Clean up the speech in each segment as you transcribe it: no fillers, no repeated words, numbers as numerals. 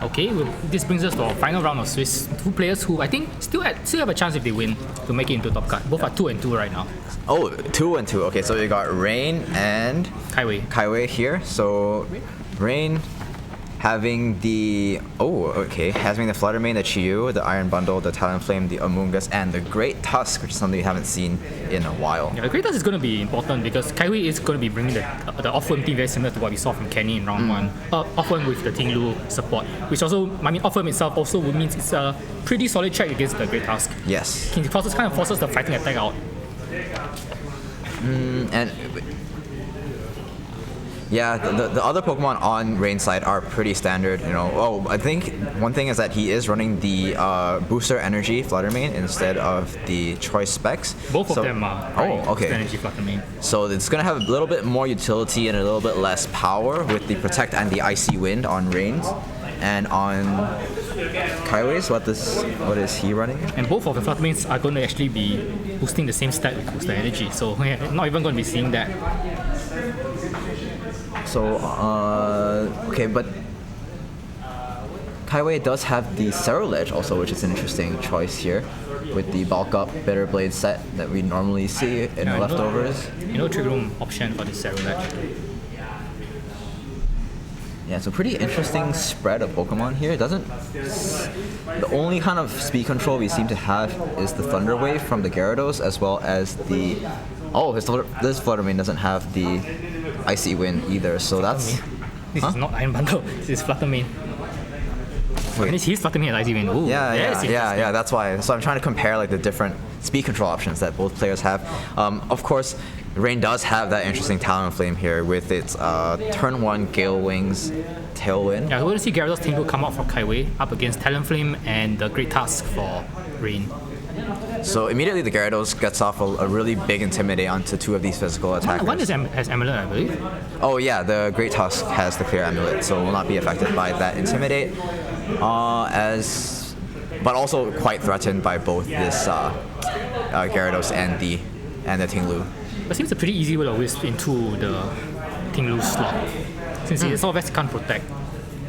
Okay, this brings us to our final round of Swiss. Two players who I think still have a chance if they win to make it into top cut. Both are 2-2 right now. Oh, 2-2. Okay, so we got Rayne and Kaiwei here. So Rayne having the having the Fluttermane, the Chiyu, the Iron Bundle, the Talonflame, the Amoonguss, and the Great Tusk, which is something we haven't seen in a while. Yeah, the Great Tusk is going to be important because Kaiwei is going to be bringing the off-worm team very similar to what we saw from Kenny in round 1. Off-worm with the Tinglu support, which also, off-worm itself also means it's a pretty solid check against the Great Tusk. Yes. It kind of forces the fighting attack out. And yeah, the other Pokemon on Rayne's side are pretty standard, you know. Oh, I think one thing is that he is running the Booster Energy Fluttermane instead of the Choice Specs. Both of them are okay. Booster Energy Fluttermane. So it's going to have a little bit more utility and a little bit less power with the Protect and the Icy Wind on Rayne's. And on Kaiwei's, what is he running? And both of the Fluttermanes are going to actually be boosting the same stat with Booster Energy, so we're not even going to be seeing that. So, okay, but Kaiwei does have the Cerulege also, which is an interesting choice here, with the bulk up Bitter Blade set that we normally see in the leftovers. Trick Room option for the Cerulege. Yeah, so pretty interesting spread of Pokemon here. The only kind of speed control we seem to have is the Thunder Wave from the Gyarados, as well as the this Fluttermane doesn't have the Icy Wind either, so that's... This is not Iron Bundle, this is Fluttermane. Wait. He's Fluttermane and Icy Wind. Ooh, yeah, that's why. So I'm trying to compare like the different speed control options that both players have. Of course, Rayne does have that interesting Talonflame here with its turn 1 Gale Wings Tailwind. Yeah, we're going to see Gyarados Tinglu come out for Kaiwei up against Talonflame and the Great Tusk for Rayne. So immediately the Gyarados gets off a really big Intimidate onto 2 of these physical attackers. One has Amulet, I believe. Oh yeah, the Great Tusk has the clear Amulet, so will not be affected by that Intimidate. But also quite threatened by both this Gyarados and the Tinglu. But it seems a pretty easy way to Wisp into the Tinglu slot, since it's all Vest can't protect.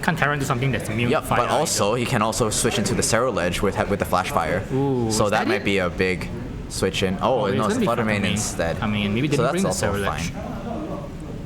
Can't Terran do something that's immune to fire. But also he can also switch into the Cerulege with the Flash Fire. Ooh, so that might be a big switch in. Oh no, it's Fluttermane instead. Maybe they didn't bring the Cerulege.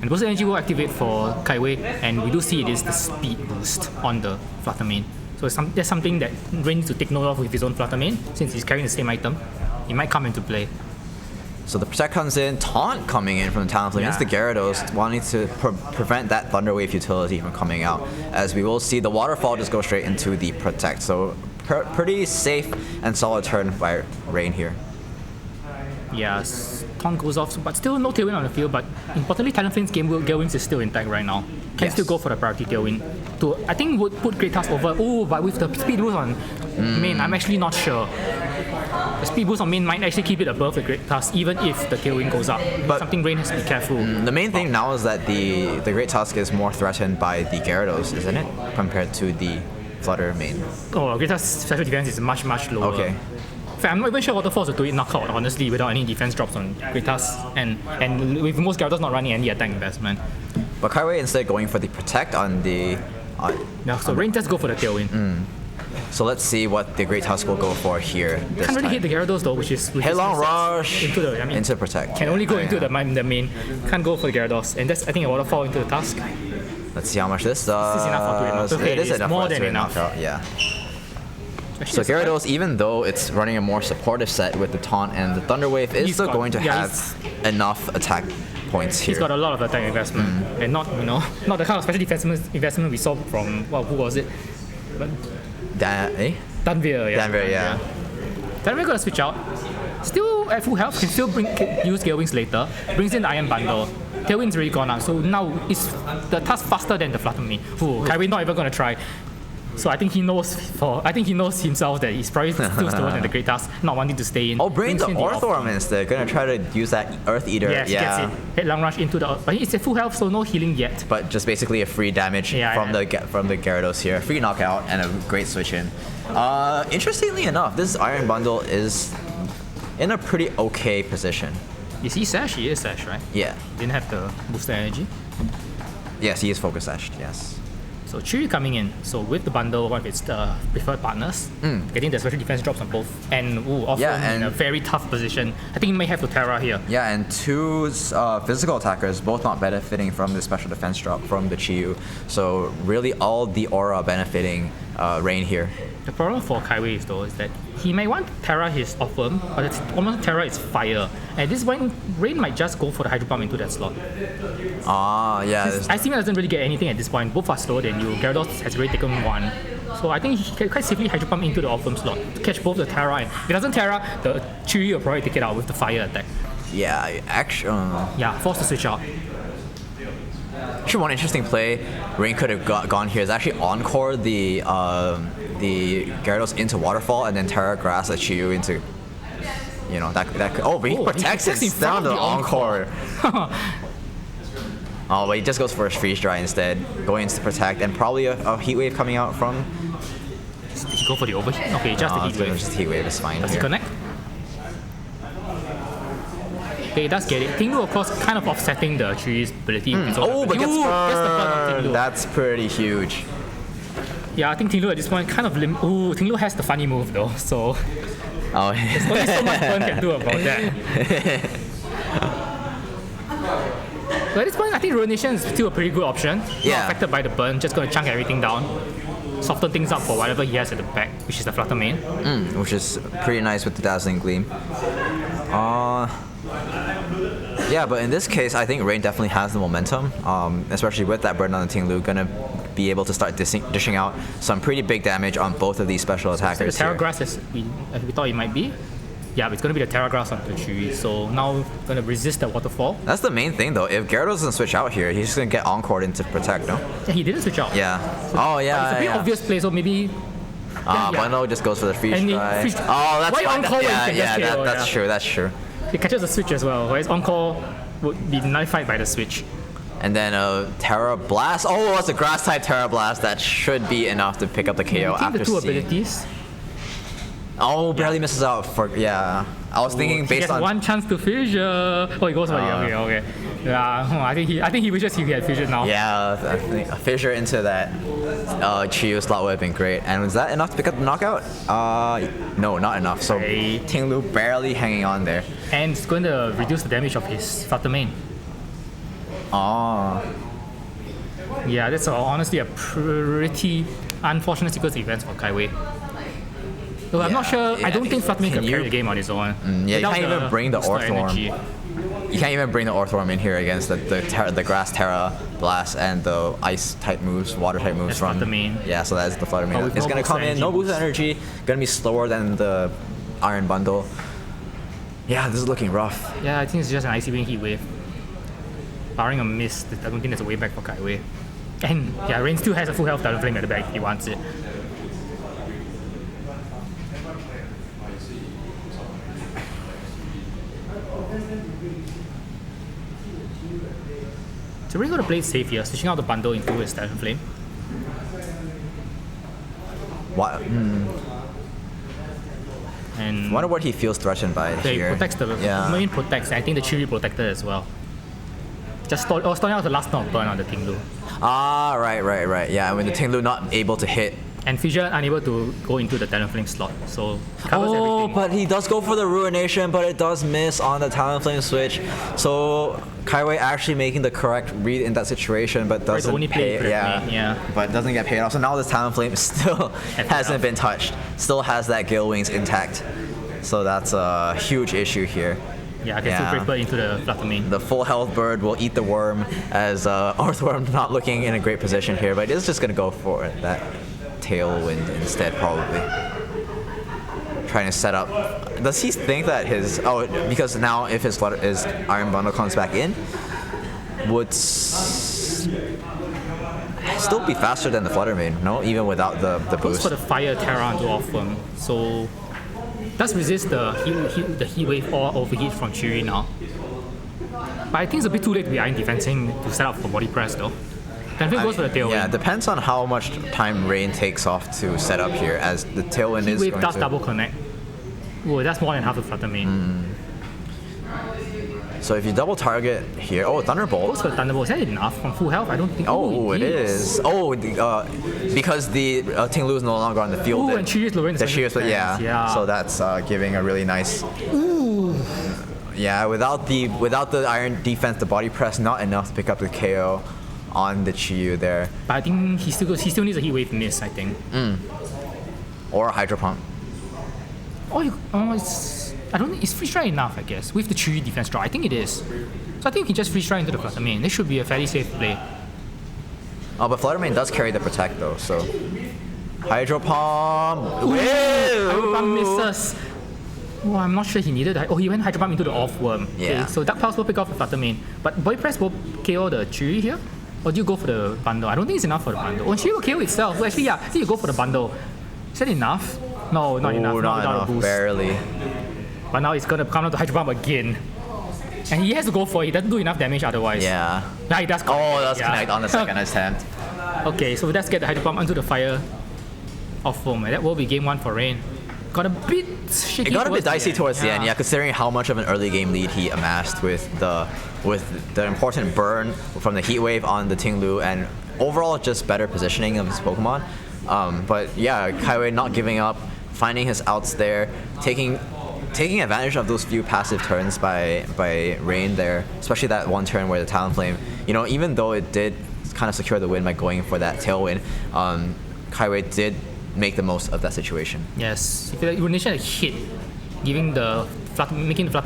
And Booster Energy will activate for Kaiwei, and we do see it is the speed boost on the Fluttermane. So that's something that Rayne needs to take note of with his own Fluttermane, since he's carrying the same item. It might come into play. So the Protect comes in, Taunt coming in from the Talonflame. Yeah. It's the Gyarados wanting to prevent that Thunder Wave utility from coming out. As we will see, the Waterfall just go straight into the Protect. So pretty safe and solid turn by Rayne here. Yes, Taunt goes off, but still no Tailwind on the field. But importantly, Talonflame's Gale Wings is still intact right now. Can still go for the priority Tailwind. I think would put Great Tusk over. Oh, but with the speed boost on main, I'm actually not sure. The speed boost on main might actually keep it above the Great Tusk, even if the Tailwind goes up. But something Rayne has to be careful. The main thing now is that the Great Tusk is more threatened by the Gyarados, isn't it? Compared to the Fluttermane. Oh, Great Tusk's special defense is much lower. Okay. In fact, I'm not even sure Waterfalls will do it knockout, honestly, without any defense drops on Great Tusk, and with most Gyarados not running any attack investment. But Kaiwei instead going for the Protect on the... so Rayne does go for the Tailwind. So let's see what the Great Tusk will go for here this Can't really time. hit the Gyarados though, which is... Headlong Rush into Protect. Can only go into the main. Can't go for the Gyarados. And that's, I think, a Waterfall into the Tusk. Let's see how much this does. This is enough for It is enough more for than enough. Knockout, yeah. So Gyarados, even though it's running a more supportive set with the Taunt and the Thunder Wave, is still going to have enough attack points here. He's got a lot of attack investment, and not the kind of special investment we saw from who was it? Danvir, yeah. Danvir gonna switch out. Still at full health, can still use Gale Wings later. Brings in the Iron Bundle. Tailwind's already gone up, so now it's the Tusk faster than the Fluttermane. Kaiwei not even gonna try. So I think he knows himself that he's probably still slower than the Great Tusk, not wanting to stay in. Oh, bring the Orthworm instead. Gonna try to use that Earth Eater. Yes, he gets it. Headlong Rush into the... But it's at full health, so no healing yet. But just basically a free damage from the Gyarados here. Free knockout and a great switch in. Interestingly enough, this Iron Bundle is in a pretty okay position. Is he Sash? He is Sash, right? Yeah. Didn't have the booster energy. Yes, he is Focus Sashed, yes. So Chiri coming in. So with the bundle, one of its preferred partners, getting the special defense drops on both, and in a very tough position. I think he may have to Terra here. Yeah, and two physical attackers, both not benefiting from the special defense drop from the Chiyu. So really all the aura benefiting Rayne here. The problem for Kaiwei though is that he might want to Terra his off-worm, but it's almost Terra is fire. And this point, Rayne might just go for the Hydro Pump into that slot. Yeah. Icing doesn't really get anything at this point. Both are slower than you. Gyarados has already taken one. So I think he can quite safely Hydro Pump into the off-worm slot to catch both the Terra. And if it doesn't Terra, the Chiri will probably take it out with the fire attack. Yeah, actually. Yeah, forced to switch out. Actually, one interesting play Rayne could have gone here is actually encore the Gyarados into Waterfall and then Terra Grass the Chiyu into, but he protects it down to the encore. But he just goes for a Freeze Dry instead, going into Protect, and probably a Heat Wave coming out from. Did he go for the overheat? Okay, just the Heat Wave. Just Heat Wave is fine. Does he connect? Okay, he does get it. Tinglu, of course, kind of offsetting the Chiri's ability. But gets burned. That's pretty huge. Yeah, I think Tinglu at this point kind of Tinglu has the funny move though, so there's only so much Burn can do about that. But at this point, I think Ruination is still a pretty good option. Yeah. Not affected by the burn, just going to chunk everything down, soften things up for whatever he has at the back, which is the Flutter Mane. Which is pretty nice with the Dazzling Gleam. Yeah, but in this case, I think Rayne definitely has the momentum, especially with that burn on the Tinglu, gonna be able to start dishing out some pretty big damage on both of these special attackers. So the Terra Grass as we thought it might be. Yeah, but it's going to be the Terra Grass on the Chiri, so now going to resist the Waterfall. That's the main thing though. If Gyarados doesn't switch out here, he's just going to get Encored into Protect, no? Yeah, he didn't switch out. Yeah. So, it's a pretty obvious play, so maybe... Bundle just goes for the Freeze Dry. That's fine. That's true. It catches the switch as well, whereas Encore would be nullified by the switch. And then Terra Blast. Oh, it's a Grass type Terra Blast. That should be enough to pick up the KO after the two abilities. Barely misses out for I was thinking based on one chance to fissure. Oh, he goes for the okay. Yeah, I think he wishes he had fissure now. Yeah, I think a fissure into that Chiyu slot would have been great. And was that enough to pick up the knockout? No, not enough. So Tinglu barely hanging on there. And it's going to reduce the damage of his Flutter Mane. Yeah, that's honestly a pretty unfortunate sequence of events for Kaiwei. So I'm not sure. I don't think Flutter Mane can carry the game on his own. You can't even bring the Orthworm. You can't even bring the Orthworm in here against the Grass Terra Blast and the Ice type moves, Water type moves from. Flutter Mane. Yeah, so that's the Flutter Mane. It's gonna come in, no boost energy, gonna be slower than the Iron Bundle. Yeah, this is looking rough. Yeah, I think it's just an Icy Wing Heat Wave. Barring a miss, I don't think there's a way back for Kaiwei. And yeah, Rayne still has a full health Talon Flame at the back if he wants it. So we're going to play it safe here, switching out the bundle into his Talon Flame. What? And I wonder what he feels threatened by here. He protects the Marine protects, and I think the Chiri protected as well. Just stalling out the last knock burn on the Tinglu. Right. Yeah, when the Tinglu not able to hit. And Fissure unable to go into the Talonflame slot, so covers everything. But he does go for the Ruination, but it does miss on the Talonflame switch. So Kaiwei actually making the correct read in that situation, but doesn't only pay. But doesn't get paid off. So now the Talonflame still hasn't been touched. Still has that Gale Wings intact. So that's a huge issue here. Yeah, I can still break bird into the Flutter Mane. The full health bird will eat the worm as Orthworm not looking in a great position here, but it's just gonna go for that Tailwind instead, probably. Trying to set up. Does he think that his because now if his Iron Bundle comes back in, would still be faster than the Flutter Mane, no? Even without the boost. Goes for the Fire Terra onto Orthworm, so does resist the heat wave or overheat from Chiri now. But I think it's a bit too late to be iron defensing to set up for body press though. Definitely goes for the Tailwind. Yeah, depends on how much time Rayne takes off to set up here, as the Tailwind is going to... does double connect. Oh, that's more than half the Flutter Mane. So if you double target here, Thunderbolt. Goes for the Thunderbolt. Is that enough from full health? I don't think. It is. Because the Ting Lu is no longer on the field. And Chi is lowering the defense. Yeah. So that's giving a really nice. Ooh. Yeah, without the iron defense, the body press not enough to pick up the KO on the Chi there. But I think he still needs a heat wave miss, I think. Or a hydro pump. I don't think it's free strike enough, I guess, with the Chi defense draw. I think it is. So I think he can just free strike into the Flutter Mane. This should be a fairly safe play. But Flutter Mane does carry the protect though, so hydro pump. Hydro pump misses. Oh, I'm not sure he needed that. He went hydro pump into the off worm. Yeah. Okay, so Dark Pulse will pick off the Flutter Mane. But Body Press will KO the Chi here? Or do you go for the bundle? I don't think it's enough for the bundle. Chi will KO itself. So actually, I think you go for the bundle. Is that enough? No, not enough. Not without a boost. Barely. But now he's gonna come down to hydro pump again. And he has to go for it. He doesn't do enough damage otherwise. Yeah. Yeah, he does connect. That's connect on the second attempt. Okay, so let's get the hydro pump onto the fire of foam. That will be game 1 for Rayne. Got a bit shaky. It got a bit dicey towards the end, yeah, considering how much of an early game lead he amassed with the important burn from the heat wave on the Ting Lu and overall just better positioning of his Pokemon. But yeah, Kaiwei not giving up, finding his outs there, taking advantage of those few passive turns by Rayne there, especially that one turn where the Talonflame, even though it did kind of secure the win by going for that tailwind, Kaiwei did make the most of that situation. Yes, if the initial hit, making the Flutter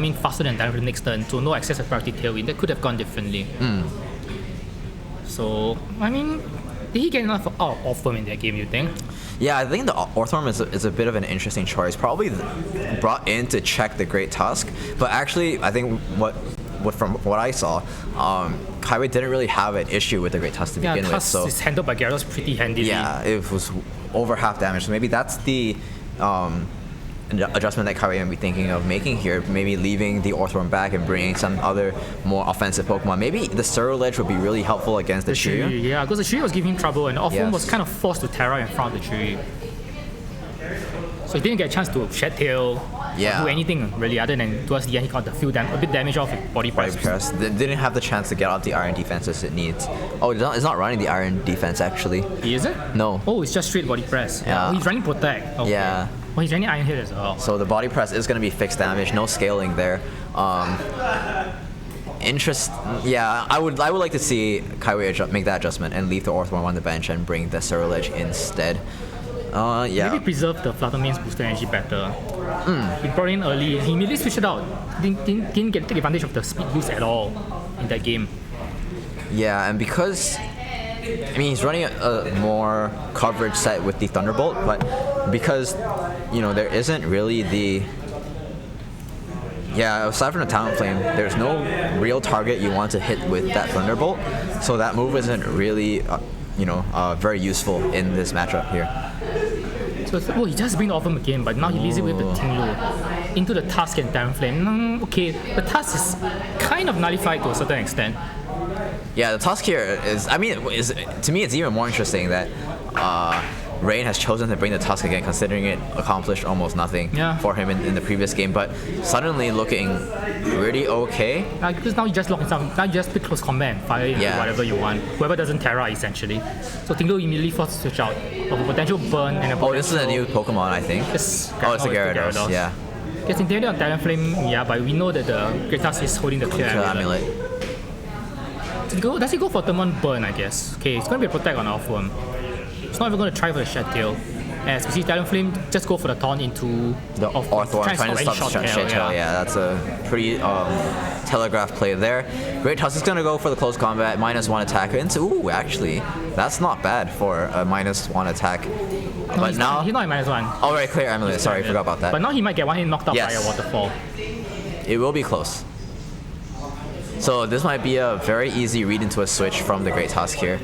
Mane faster than Talonflame next turn, so no access to priority tailwind, that could have gone differently. So, I mean, did he get enough off them in that game, you think? Yeah, I think the Orthworm is a bit of an interesting choice. Probably brought in to check the Great Tusk, but actually, I think from what I saw, Kaiwei didn't really have an issue with the Great Tusk to begin with. Tusk is handled by Gyarados pretty handily. Yeah, it was over half damage. So maybe that's the adjustment that Kaiwei might be thinking of making here. Maybe leaving the Orthworm back and bringing some other more offensive Pokemon. Maybe the Surge would be really helpful against the Shiryu. Yeah, because the Shiryu was giving him trouble and the Orthworm was kind of forced to Terra in front of the Shiryu. So he didn't get a chance to Shed Tail or do anything really other than towards the end he got a bit damage off with Body Press. They didn't have the chance to get out the Iron defense as it needs. It's not running the Iron defense actually. Is it? No. It's just straight Body Press. Yeah. He's running Protect. Okay. Yeah. He's running Iron Hit as well. So the Body Press is going to be fixed damage, no scaling there. I would like to see Kaiwei make that adjustment and leave the Orthworm on the bench and bring the Surge instead. Maybe preserve the Flutter Mane's booster energy better. He brought in early. He immediately switched it out. Didn't take advantage of the speed boost at all in that game. Yeah, and because he's running a more coverage set with the Thunderbolt, but because there isn't really aside from the Talonflame, there's no real target you want to hit with that Thunderbolt, so that move isn't really very useful in this matchup here. So he just bring the Orthworm again, but now he leaves it with the Ting Lu into the Tusk and Talonflame. Okay, the Tusk is kind of nullified to a certain extent. Yeah, the Tusk here to me it's even more interesting that Rayne has chosen to bring the Tusk again, considering it accomplished almost nothing for him in the previous game, but suddenly looking really okay. Because now you just lock in now you just pick close combat and fire into whatever you want. Whoever doesn't Terra essentially. So Ting Lu immediately forced to switch out of a potential burn and a potential... this is a new Pokemon, I think. It's a Gyarados, yeah. It's intended on Talonflame, but we know that the Great Tusk is holding the Clear Amulet. Does he go for Thermon Burn, I guess? Okay, it's going to be a Protect on Orthworm. It's not even going to try for the Shed Tail. As we see Talonflame just go for the Taunt into the Orthworm, trying to stop the Shed Tail. Yeah, that's a pretty telegraphed play there. Great Tusk is going to go for the close combat, -1 attack. Ooh, actually, that's not bad for a -1 attack. But he's now... He's not at -1. Oh, right, Clear Amulet. Sorry, forgot about that. But now he might get one hit knocked out by a Waterfall. It will be close. So this might be a very easy read into a switch from the Great Tusk here.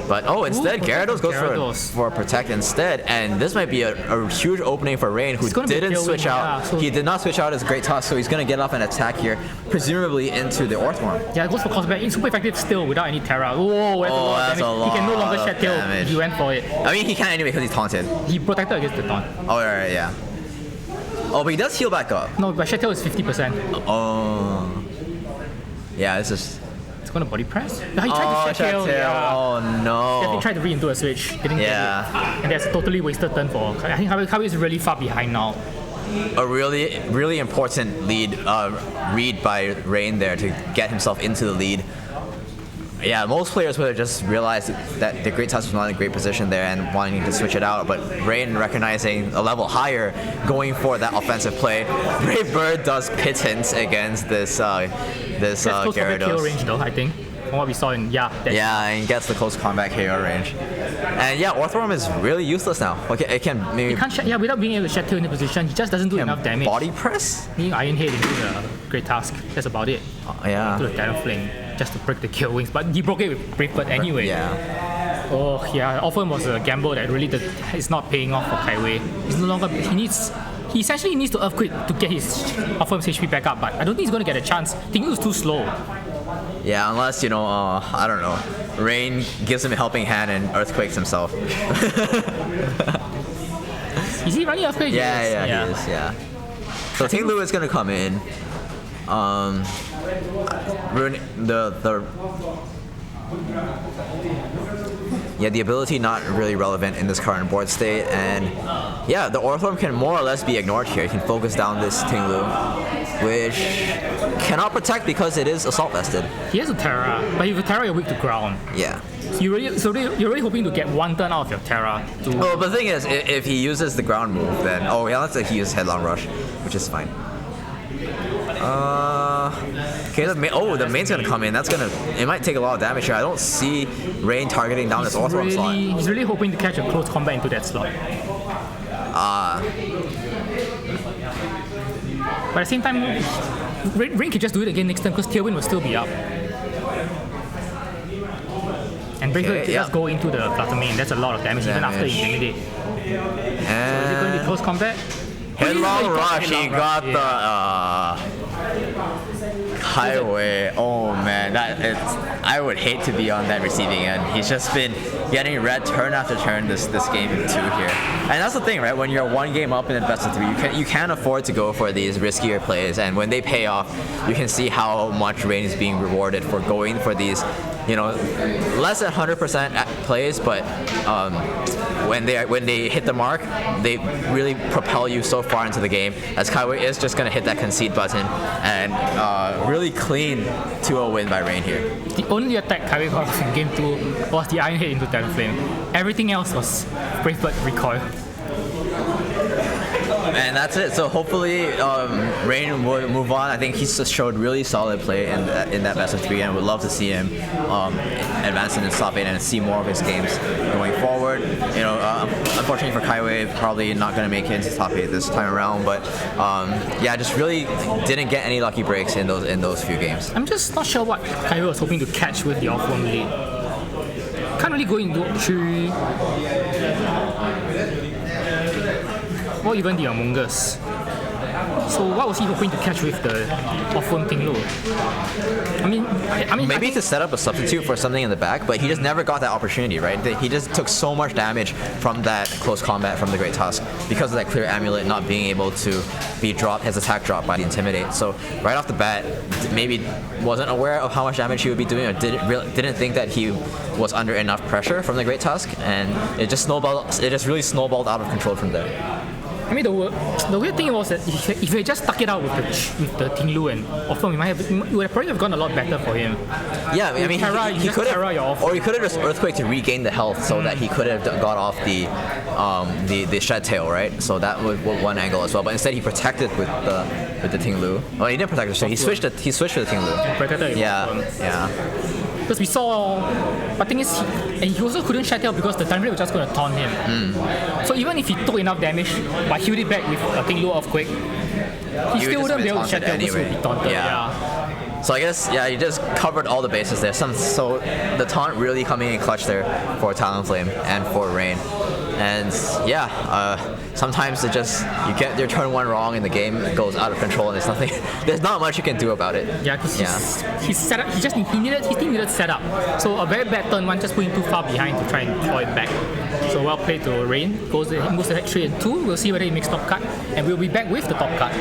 But instead Gyarados goes for a Protect instead, and this might be a huge opening for Rayne, who didn't switch out. He did not switch out his Great Tusk, so he's going to get off an attack here, presumably into the Orthworm. Yeah, it goes for combat. It's super effective still without any Terra. That's a lot. He can no longer Shed Tail. He went for it. I mean, he can anyway because he's taunted. He protected against the taunt. Oh, right, yeah. Oh, but he does heal back up. No, but Shed Tail is 50%. Oh. Yeah, this is... It's gonna body press? No, he tried to Shed Tail. Yeah. Oh no. He tried to re-into a switch. Didn't get it. And that's a totally wasted turn for... I think Kaiwei is really far behind now. A really, really important lead read by Rayne there to get himself into the lead. Yeah, most players would have just realized that the Great Tusk was not in a great position there and wanting to switch it out, but Rayne recognizing a level higher, going for that offensive play. Brave Bird does pittance against this Gyarados. KO range though, I think. From what we saw in, and gets the close combat KO range. And yeah, Orthworm is really useless now. Okay, it can maybe... He can't without being able to Shed Tail in the position, he just doesn't do enough damage. Body press? He Iron Head into the Great Tusk, that's about it. Yeah. Into the Terra Flame, just to break the kill wings, but he broke it with Brave Bird anyway. Yeah. Oh yeah, Orthworm was a gamble that really is not paying off for Kaiwei. He's no longer... He essentially needs to Earthquake to get his Orthworm's HP back up, but I don't think he's going to get a chance. Tinglu's too slow. Yeah, unless, I don't know, Rayne gives him a helping hand and Earthquakes himself. Is he running Earthquake? Yeah, he is, yeah. So Tinglu is going to come in. The ability not really relevant in this current board state, and yeah, the Orthworm can more or less be ignored here. You can focus down this Tinglu, which cannot protect because it is assault vested. He has a Terra, but if you Terra, you're weak to ground. Yeah. You're really hoping to get one turn out of your Terra. Oh, but the thing is, if he uses the ground move, then let's say he uses Headlong Rush, which is fine. Okay, the main's gonna come in. It might take a lot of damage here. I don't see Rayne targeting down this Orthworm slot. He's really hoping to catch a close combat into that slot. But at the same time, Rayne could just do it again next turn because Tailwind will still be up. And Breaker could just go into the Flutter Mane. That's a lot of damage even after Intimidate. And so is it going to be close combat? Headlong Rush, he got the Highway. Oh man, I would hate to be on that receiving end. He's just been getting red turn after turn this game 2 here. And that's the thing, right? When you're one game up in the best of 3, you can't afford to go for these riskier plays. And when they pay off, you can see how much Rayne is being rewarded for going for these, less than 100% plays, but when they hit the mark, they really propel you so far into the game, as Kaiwei is just going to hit that concede button and really clean 2-0 win by Rayne here. The only attack Kaiwei got in game 2 was the Iron Head into Terra Flame. Everything else was Brave Bird recoil. And that's it. So hopefully Rayne will move on. I think he's just showed really solid play in that best of 3, and would love to see him advance in the top 8 and see more of his games going forward. Unfortunately for Kaiwei, probably not going to make it into top 8 this time around. But just really didn't get any lucky breaks in those few games. I'm just not sure what Kaiwei was hoping to catch with the Orthworm lead. Can't really go into 3. Or even the Among Us. So what was he hoping to catch with the Orthworm Tinglu? I mean, maybe to set up a substitute for something in the back, but he just never got that opportunity, right? He just took so much damage from that close combat from the Great Tusk because of that clear amulet not being able to be dropped, his attack dropped by the Intimidate. So right off the bat, maybe wasn't aware of how much damage he would be doing, or didn't think that he was under enough pressure from the Great Tusk, and it just really snowballed out of control from there. I mean, the weird thing was that if he just stuck it out with the Tinglu and Orthworm, it would probably have gone a lot better for him. Yeah, I mean, he could have, or he could have just Earthquake to regain the health, so that he could have got off the Shed Tail, right? So that was one angle as well. But instead, he protected with the Tinglu. Oh, he didn't protect the Shed. He switched to the Tinglu. Protected. Yeah. Because we saw, but the thing is, and he also couldn't Shed Tail because the time rate was just going to taunt him. So even if he took enough damage, but healed it back with a Tinglu Earthquake, he still wouldn't be able to Shed Tail because he would be taunted. Yeah. So I guess, he just covered all the bases there. So the taunt really coming in clutch there for Talonflame and for Rayne. And yeah, sometimes it just you get your turn 1 wrong and the game goes out of control and there's nothing. There's not much you can do about it. Yeah, because he's set up. His team needed setup. So a very bad turn 1 just put him too far behind to try and claw it back. So well played to Rayne. Moves ahead 3 and 2. We'll see whether he makes top card, and we'll be back with the top card.